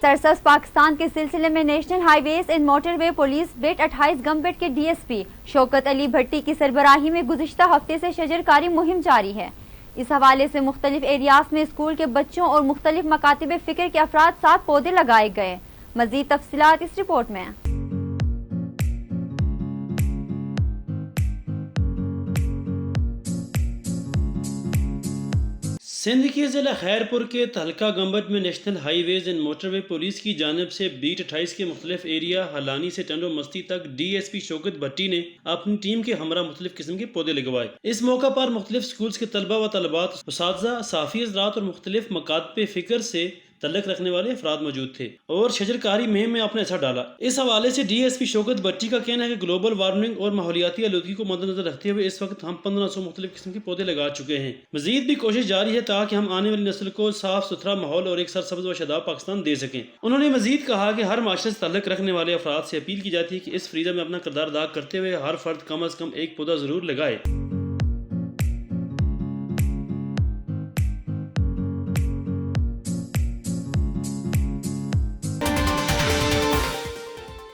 सरसब्ज पाकिस्तान के सिलसिले में national highways and motorway police beat 28 गमबेट के डीएसपी शौकत अली भट्टी की सरबराही में गुज़िश्ता हफ्ते से शजरकारी मुहिम जारी है। इस हवाले से मुख्तलिफ एरियाज में स्कूल के बच्चों और मुख्तलिफ मकातिब फिक्र के अफराद साथ पौधे लगाए गए। मजीद तफसीलात इस रिपोर्ट में। सिंध के जिला खैरपुर के तहलका गंबट में national highways and motorway police की जानिब से बीट 28 के मुख्तलिफ एरिया हलानी से टंडो मस्ती तक डीएसपी शौकत भट्टी ने अपनी टीम के हमरा मुख्तलिफ किस्म के पौधे लगवाए। इस मौका पर मुख्तलिफ स्कूल के तलबा व तलबात, उस्ताज़ा, साफी हज़रात और मुख्तलिफ मकातब फिक्र से तल्लक रखने वाले अफराद मौजूद थे और शजरकारी मुहिम में अपने असर डाला। इस हवाले से डीएसपी शौकत भट्टी का कहना है कि ग्लोबल वार्मिंग और माहौलियाती आलूदगी को मद्देनजर रखते हुए इस वक्त हम 1500 मुख्तलिफ किस्म के पौधे लगा चुके हैं। मजीद भी कोशिश जारी है ताकि हम आने वाली नस्ल को साफ सुथरा माहौल और एक सरसब्ज व शादाब पाकिस्तान दे सकें। उन्होंने मजीद कहा कि हर माशरे से तल्लक रखने वाले अफराद से अपील की जाती है कि इस फ्रीडम में अपना किरदार अदा करते हुए हर फर्द कम अज कम एक पौधा जरूर लगाए।